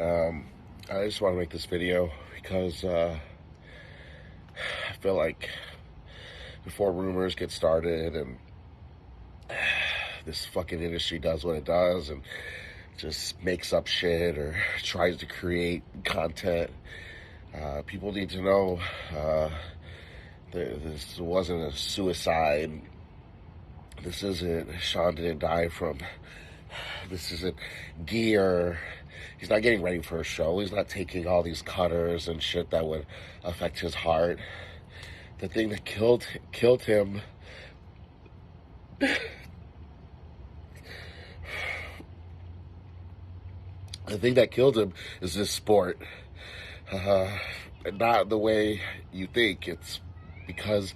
I just want to make this video because I feel like before rumors get started and this fucking industry does what it does and just makes up shit or tries to create content, people need to know this wasn't a suicide. This isn't, Shawn didn't die from, this isn't gear. He's not getting ready for a show. He's not taking all these cutters and shit that would affect his heart. The thing that killed him the thing that killed him is this sport. Not the way you think. It's because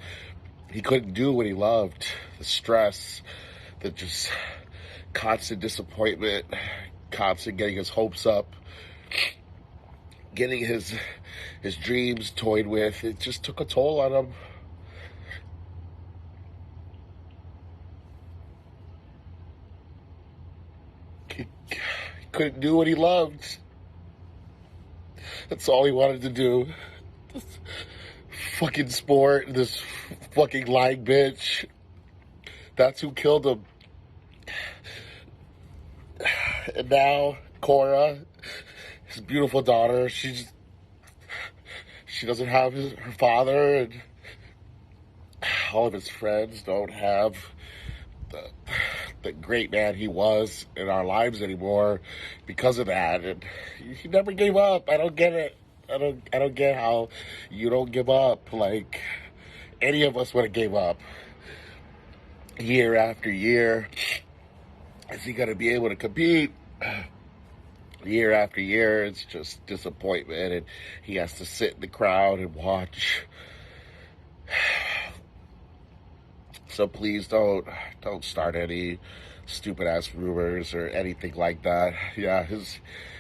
he couldn't do what he loved. The stress, the just constant disappointment, constant getting his hopes up, getting his dreams toyed with. It just took a toll on him. He couldn't do what he loved. That's all he wanted to do. This fucking sport, this fucking lying bitch. That's who killed him. And now, Cora, his beautiful daughter, she doesn't have her father, and all of his friends don't have the great man he was in our lives anymore because of that. And he never gave up. I don't get it. I don't get how you don't give up. Like, any of us would have gave up year after year. Is he going to be able to compete? Year after year, it's just disappointment, and he has to sit in the crowd and watch. So please don't start any stupid ass rumors or anything like that. Yeah,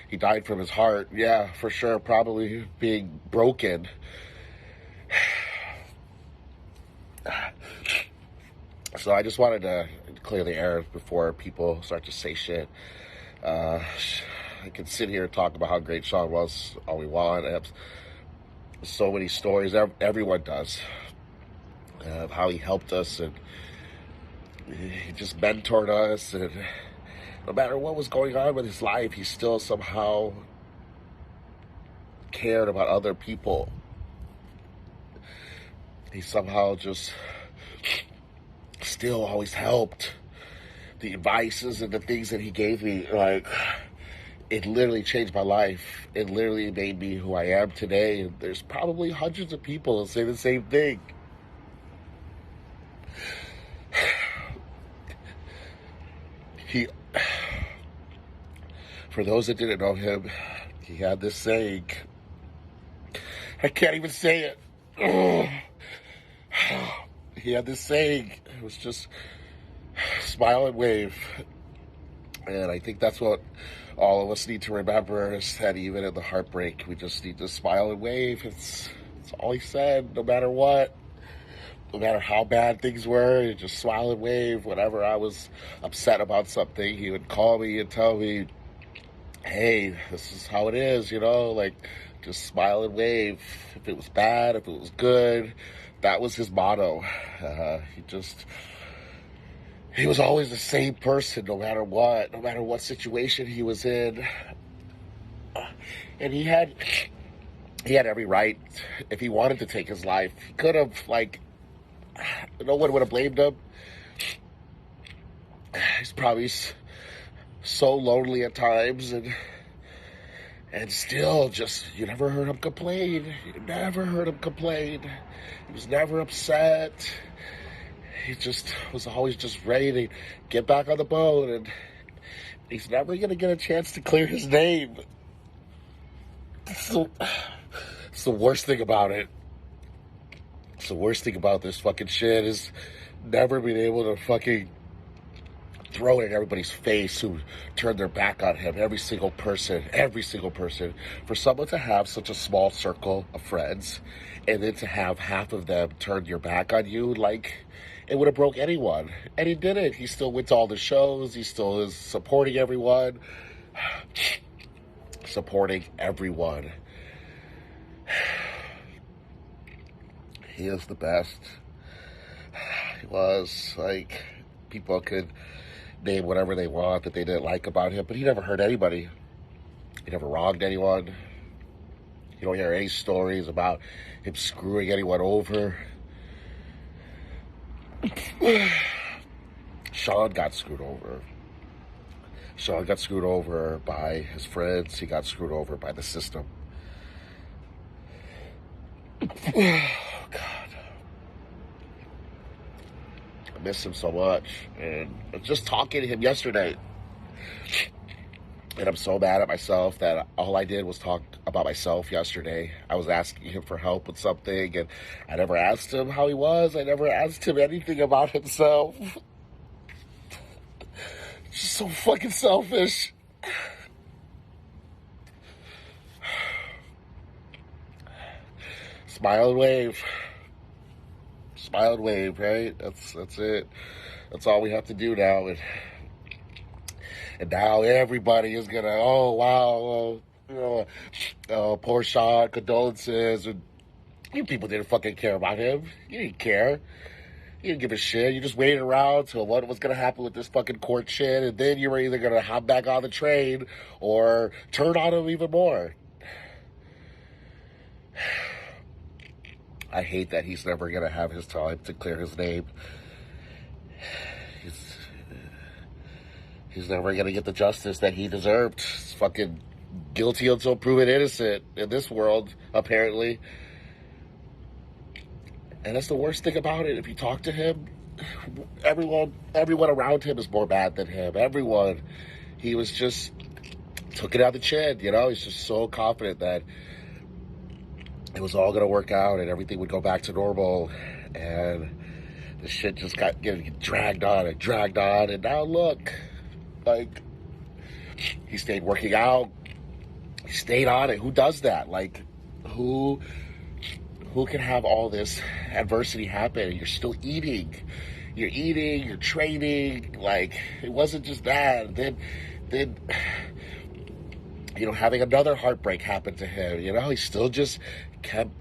he died from his heart. Yeah, for sure, probably being broken. So I just wanted to clear the air before people start to say shit. I can sit here and talk about how great Shawn was all we want. I have so many stories. Everyone does. Of how he helped us, and he just mentored us, and no matter what was going on with his life, he still somehow cared about other people. He somehow just still always helped. The advices and the things that he gave me, like, it literally changed my life. It literally made me who I am today. And there's probably hundreds of people that say the same thing. For those that didn't know him, he had this saying. I can't even say it. He had this saying. It was just smile and wave. And I think that's what all of us need to remember, is that even in the heartbreak, we just need to smile and wave. It's all he said, no matter what. No matter how bad things were, just smile and wave. Whenever I was upset about something, he would call me and tell me, hey, this is how it is, like, just smile and wave. If it was bad, if it was good, that was his motto. He was always the same person, no matter what situation he was in. And he had every right. If he wanted to take his life, he could have, no one would have blamed him. He's probably so lonely at times, and still just, you never heard him complain. You never heard him complain. He was never upset. He just was always just ready to get back on the boat, and he's never going to get a chance to clear his name. It's the worst thing about it. It's the worst thing about this fucking shit, is never being able to fucking throw it in everybody's face who turned their back on him. Every single person. For someone to have such a small circle of friends, and then to have half of them turn your back on you, it would have broke anyone. And he didn't. He still went to all the shows. He still is supporting everyone. supporting everyone. He is the best. He was, like, people could name whatever they want that they didn't like about him, but he never hurt anybody. He never wronged anyone. You don't hear any stories about him screwing anyone over. Shawn got screwed over. Shawn got screwed over by his friends. He got screwed over by the system. Oh, God. I miss him so much. And I was just talking to him yesterday. And I'm so mad at myself that all I did was talk about myself yesterday. I was asking him for help with something, and I never asked him how he was. I never asked him anything about himself. Just so fucking selfish. Smile and wave. Smile and wave, right? That's it. That's all we have to do now. And now everybody is gonna, oh wow, poor Shawn, condolences. And you people didn't fucking care about him. You didn't care. You didn't give a shit. You just waited around till what was gonna happen with this fucking court shit, and then you were either gonna hop back on the train or turn on him even more. I hate that he's never gonna have his time to clear his name. He's never going to get the justice that he deserved. He's fucking guilty until proven innocent in this world, apparently. And that's the worst thing about it. If you talk to him, everyone around him is more bad than him. Everyone. He was just, took it out the chin, you know? He's just so confident that it was all going to work out and everything would go back to normal. And the shit just got getting dragged on. And now look. Like, he stayed working out. He stayed on it. Who does that? Like, who can have all this adversity happen and you're still eating? You're eating, you're training. Like, it wasn't just that. Then, having another heartbreak happen to him. He still just kept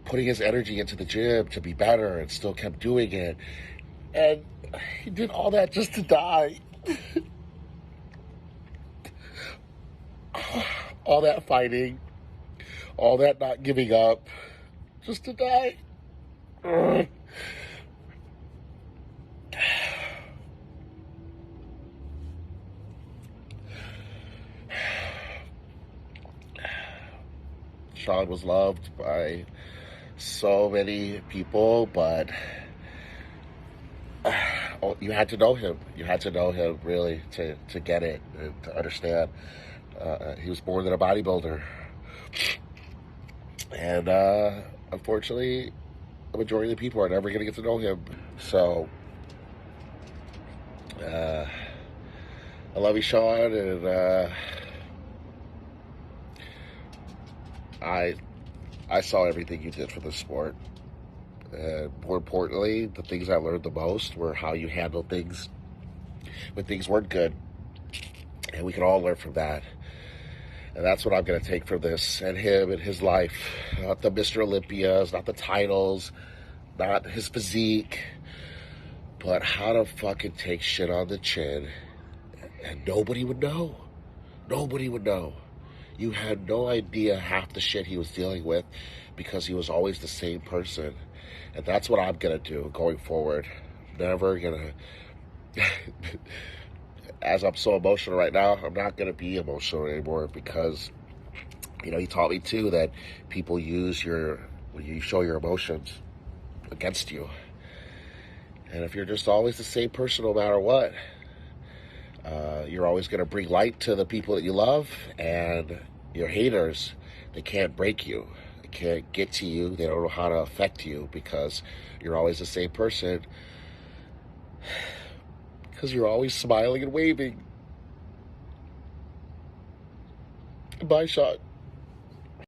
putting his energy into the gym to be better and still kept doing it. And he did all that just to die. All that fighting, all that not giving up, just to die. Shawn was loved by so many people, but you had to know him. You had to know him, really, to get it, and to understand. He was more than a bodybuilder. And unfortunately, the majority of the people are never going to get to know him. So, I love you, Shawn, and I saw everything you did for the sport. And more importantly, the things I learned the most were how you handled things when things weren't good. And we can all learn from that. And that's what I'm going to take from this and him and his life. Not the Mr. Olympias, not the titles, not his physique, but how to fucking take shit on the chin. And nobody would know. Nobody would know. You had no idea half the shit he was dealing with because he was always the same person. And that's what I'm going to do going forward. Never going to... As I'm so emotional right now, I'm not going to be emotional anymore because, he taught me too that people use when you show your emotions against you. And if you're just always the same person no matter what, you're always going to bring light to the people that you love, and your haters, they can't break you. They can't get to you. They don't know how to affect you because you're always the same person. Because you're always smiling and waving. Bye, Shawn.